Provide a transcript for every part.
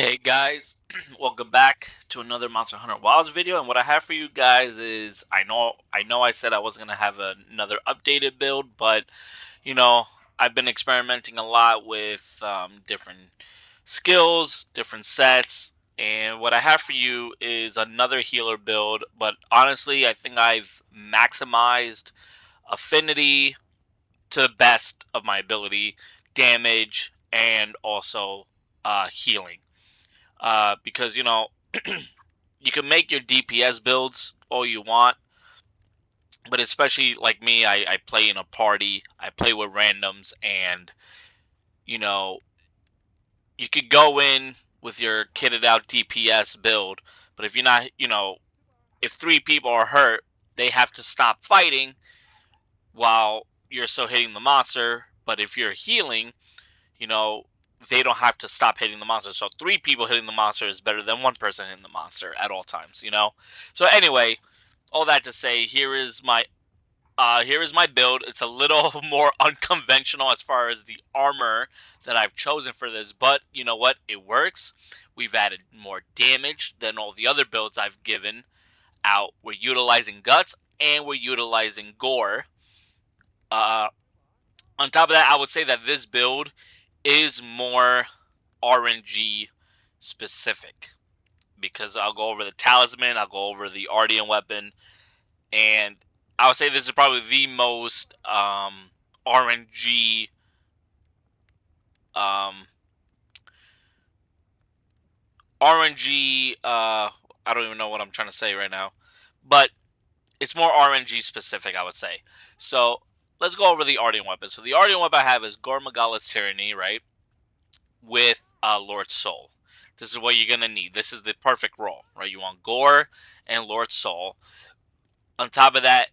Hey guys, welcome back to another Monster Hunter Wilds video. And what I have for you guys is, I know I said I was gonna have another updated build, but you know, I've been experimenting a lot with different skills, different sets, and what I have for you is another healer build. But honestly, I think I've maximized affinity to the best of my ability, damage, and also healing. Because you can make your DPS builds all you want, but especially like me, I play in a party, I play with randoms, and you know you could go in with your kitted out DPS build, but if you're not, if three people are hurt, they have to stop fighting while you're still hitting the monster. But if you're healing, you know, they don't have to stop hitting the monster. So three people hitting the monster is better than one person hitting the monster at all times. So anyway, all that to say, here is my build. It's a little more unconventional as far as the armor that I've chosen for this, but you know what? It works. We've added more damage than all the other builds I've given out. We're utilizing guts and we're utilizing gore. Uh, on top of that, I would say that this build is more RNG specific because I'll go over the Talisman, I'll go over the Ardian weapon, and I would say this is probably the most RNG um, RNG. I don't even know what I'm trying to say right now, but it's more RNG specific, I would say. So let's go over the Ardian weapon. So the Ardian weapon I have is Gore Magala's Tyranny, right, with Lord Soul. This is what you're gonna need. This is the perfect roll, right? You want Gore and Lord Soul. On top of that,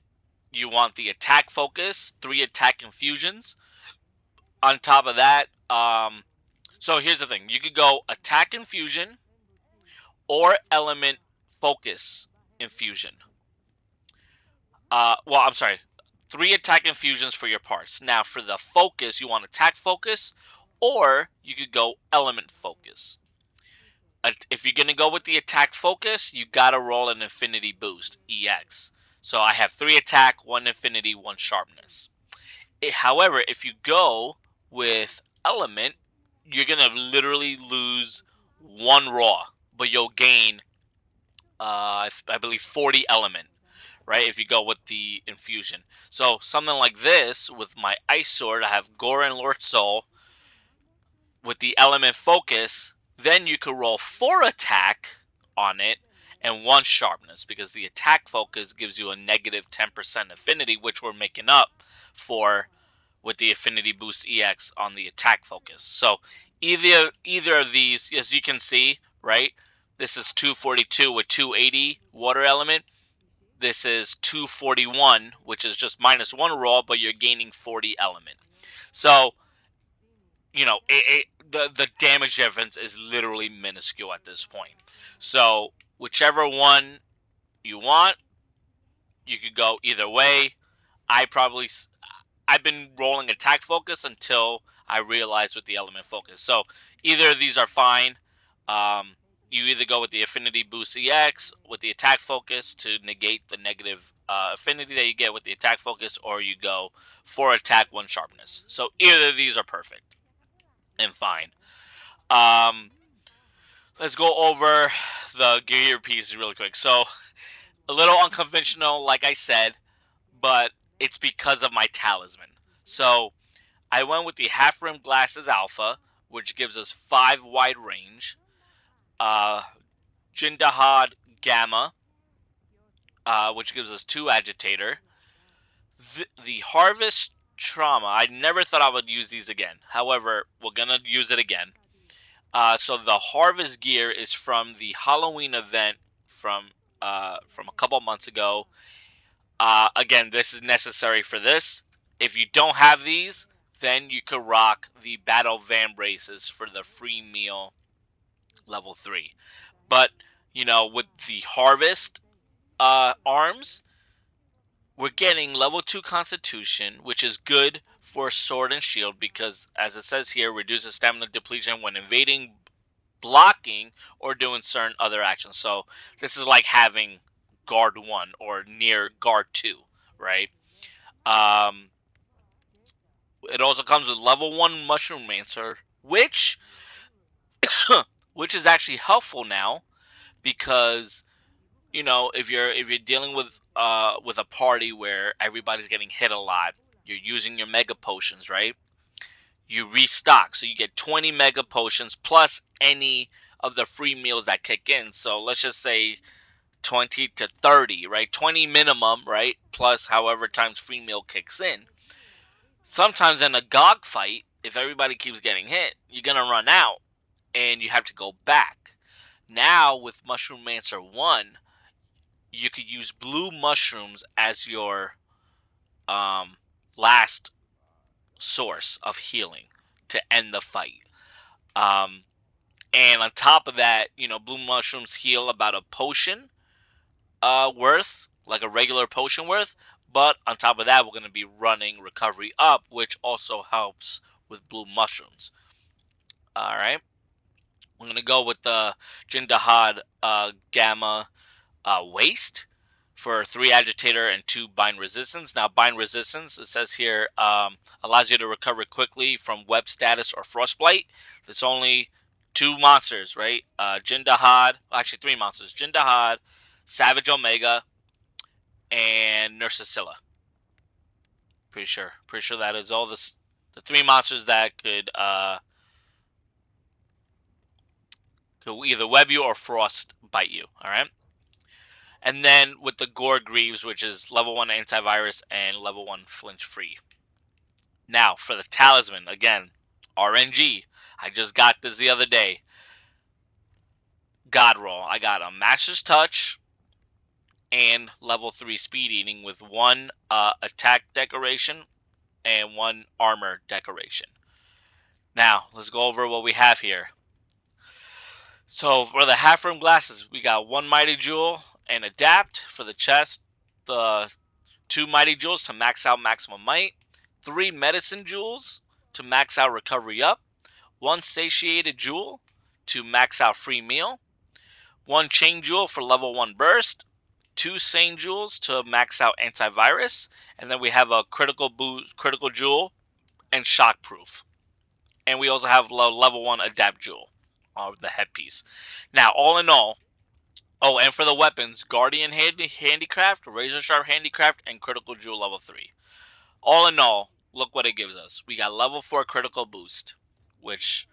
you want the attack focus, 3 attack infusions. On top of that, so here's the thing: you could go attack infusion or element focus infusion. Well, I'm sorry, 3 attack infusions for your parts. Now, for the focus, you want attack focus, or you could go element focus. If you're gonna go with the attack focus, you gotta roll an infinity boost EX. So I have 3 attack, 1 infinity, 1 sharpness. However, if you go with element, you're gonna literally lose 1 raw, but you'll gain, I believe, 40 element, right? If you go with the infusion. So something like this with my ice sword, I have Gore and Lord Soul with the element focus. Then you could roll 4 attack on it and 1 sharpness, because the attack focus gives you a negative 10% affinity, which we're making up for with the affinity boost EX on the attack focus. So either of these, as you can see, right? This is 242 with 280 water element. This is 241, which is just minus 1 roll, but you're gaining 40 element. So, the damage difference is literally minuscule at this point. So whichever one you want, you could go either way. I've been rolling attack focus until I realized with the element focus. So either of these are fine. You either go with the affinity boost EX with the attack focus to negate the negative affinity that you get with the attack focus, or you go 4 attack, 1 sharpness. So either of these are perfect and fine. Let's go over the gear pieces really quick. So a little unconventional, like I said, but it's because of my Talisman. So I went with the half rim glasses alpha, which gives us 5 wide range. Jindahad gamma, which gives us 2 agitator. The harvest trauma, I never thought I would use these again. However, we're gonna use it again. So the harvest gear is from the Halloween event from a couple months ago. Again, this is necessary for this. If you don't have these, then you could rock the battle van braces for the free meal level 3. But with the harvest arms, we're getting level 2 constitution, which is good for sword and shield because, as it says here, reduces stamina depletion when invading blocking or doing certain other actions. So this is like having guard 1 or near guard 2, right? Um, it also comes with level 1 Mushroom Mancer, which which is actually helpful now because if you're dealing with a party where everybody's getting hit a lot, you're using your mega potions, right? You restock, so you get 20 mega potions plus any of the free meals that kick in. So let's just say 20 to 30, right? 20 minimum, right? Plus however times free meal kicks in. Sometimes in a GOG fight, if everybody keeps getting hit, you're gonna run out and you have to go back. Now with Mushroom Mancer 1, you could use blue mushrooms as your um, last source of healing to end the fight. Um, and on top of that, blue mushrooms heal about a potion worth, like a regular potion worth. But on top of that, we're going to be running recovery up, which also helps with blue mushrooms. All right. We're going to go with the Jindahad Gamma Waste for 3 agitator and 2 bind resistance. Now bind resistance, it says here, allows you to recover quickly from web status or frostblight. It's only 2 monsters, right? Jindahad, actually 3 monsters: Jindahad, Savage Omega, and Nursicilla. Pretty sure that is all the 3 monsters that could either web you or frost bite you. All right. And then with the Gore Greaves, which is level 1 antivirus and level 1 flinch free. Now, for the Talisman, again, RNG. I just got this the other day. God roll. I got a Master's Touch and level 3 Speed Eating with 1 attack decoration and 1 armor decoration. Now, let's go over what we have here. So, for the half room glasses, we got 1 Mighty Jewel and Adapt. For the chest, the 2 Mighty Jewels to max out Maximum Might, 3 Medicine Jewels to max out Recovery Up, 1 Satiated Jewel to max out Free Meal, 1 Chain Jewel for level 1 Burst, 2 Sane Jewels to max out Antivirus, and then we have a Critical Boost, Critical Jewel, and Shockproof. And we also have level 1 Adapt Jewel, the headpiece. Now, all in all, oh, and for the weapons, Guardian Handicraft, Razor Sharp Handicraft, and Critical Jewel level 3. All in all, look what it gives us. We got level 4 Critical Boost, which,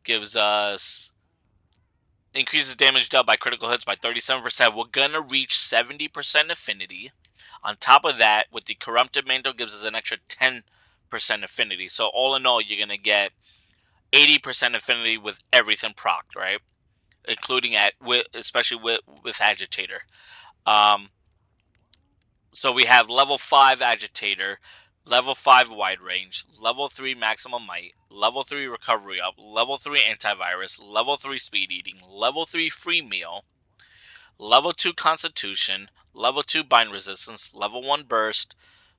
gives us increases damage dealt by critical hits by 37%. We're going to reach 70% affinity. On top of that, with the Corrupted Mantle, gives us an extra 10% affinity. So all in all, you're going to get 80% affinity with everything procced, right? Including especially with Agitator. So we have level 5 Agitator, level 5 Wide Range, level 3 Maximum Might, level 3 Recovery Up, level 3 Antivirus, level 3 Speed Eating, level 3 Free Meal, level 2 Constitution, level 2 Bind Resistance, level 1 Burst,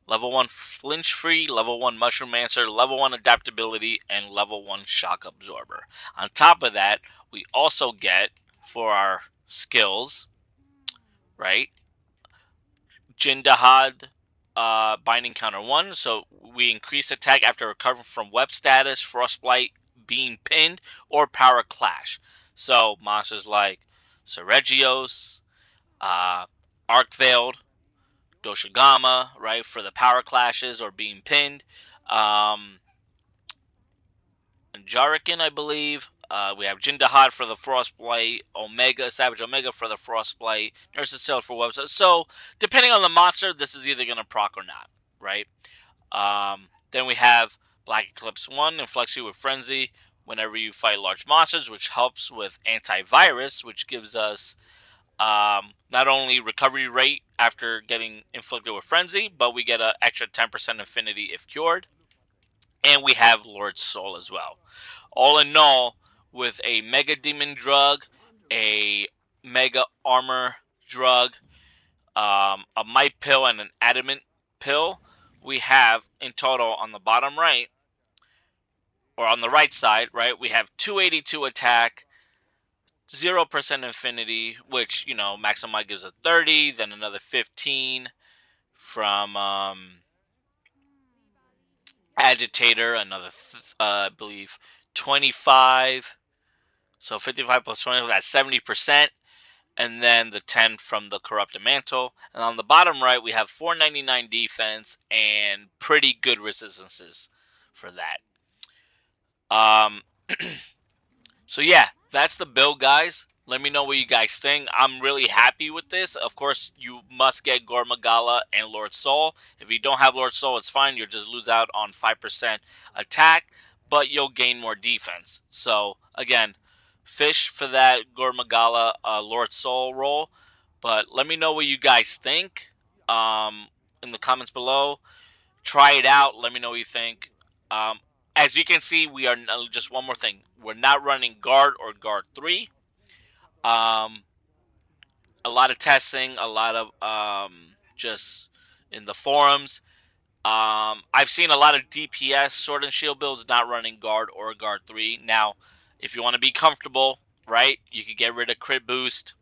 level 1 Flinch Free, level 1 Mushroom Mancer, level 1 Adaptability, and level 1 Shock Absorber. On top of that, we also get, for our skills, right, Jindahad binding counter 1, so we increase attack after recovering from web status, frostblight, being pinned, or power clash. So monsters like Seregios, Arc Veiled, Doshigama, right, for the power clashes or being pinned. Jarikin, I believe. We have Jindahad for the Frostblight, Omega, Savage Omega for the Frostblight, Nurse's Cell for website. So, depending on the monster, this is either going to proc or not, right? Then we have Black Eclipse 1, Influx you with Frenzy whenever you fight large monsters, which helps with Antivirus, which gives us not only recovery rate after getting inflicted with Frenzy, but we get an extra 10% affinity if cured. And we have Lord's Soul as well. All in all, with a Mega Demon drug, a Mega Armor drug, a Might pill, and an Adamant pill, we have in total on the bottom right or on the right side, right, we have 282 attack, 0% infinity, which, you know, Maximize gives a 30, then another 15 from Agitator, another, I believe, 25. So 55 plus 20, that's 70%. And then the 10 from the Corrupted Mantle. And on the bottom right, we have 499 defense and pretty good resistances for that. Um, So yeah, that's the build, guys. Let me know what you guys think. I'm really happy with this. Of course, you must get Gore Magala and Lord Soul. If you don't have Lord Soul, it's fine. You'll just lose out on 5% attack, but you'll gain more defense. So again, fish for that Gore Magala Lord Soul roll. But let me know what you guys think in the comments below. Try it out. Let me know what you think. Um, as you can see, we are just one more thing. We're not running guard or guard 3. Um, a lot of testing, a lot of just in the forums. I've seen a lot of DPS Sword and Shield builds not running guard or guard 3. Now, if you want to be comfortable, right, you could get rid of crit boost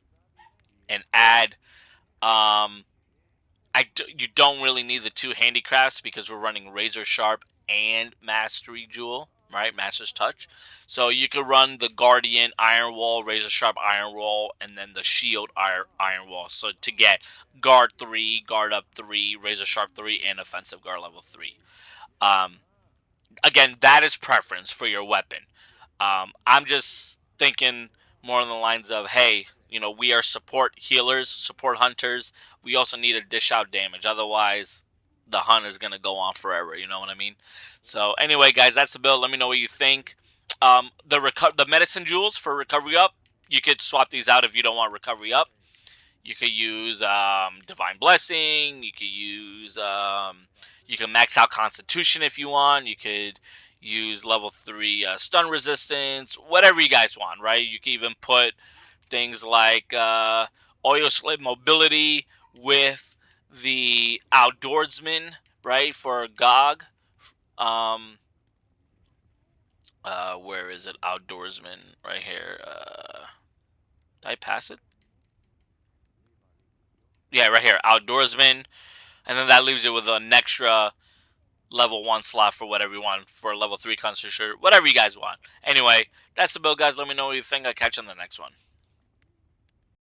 and add um, you don't really need the 2 handicrafts because we're running Razor Sharp and Mastery Jewel, right? Master's Touch. So you could run the Guardian Iron Wall, Razor Sharp Iron Wall, and then the Shield Iron Wall. So to get Guard 3, Guard Up 3, Razor Sharp 3, and Offensive Guard Level 3. Um, Again, that is preference for your weapon. I'm just thinking more on the lines of, hey, you know, we are support healers, support hunters. We also need to dish out damage. Otherwise, the hunt is going to go on forever. You know what I mean? So anyway, guys, that's the build. Let me know what you think. The medicine jewels for recovery up, you could swap these out if you don't want recovery up. You could use Divine Blessing. You could use you can max out Constitution if you want. You could use level 3 stun resistance, whatever you guys want, right? You can even put things like Oil Slave Mobility with the Outdoorsman, right, for GOG. Um, where is it? Outdoorsman, right here. Did I pass it? Yeah, right here. Outdoorsman. And then that leaves you with an extra level 1 slot for whatever you want for level 3 Constitution, whatever you guys want. Anyway, that's the build, guys. Let me know what you think. I'll catch you on the next one.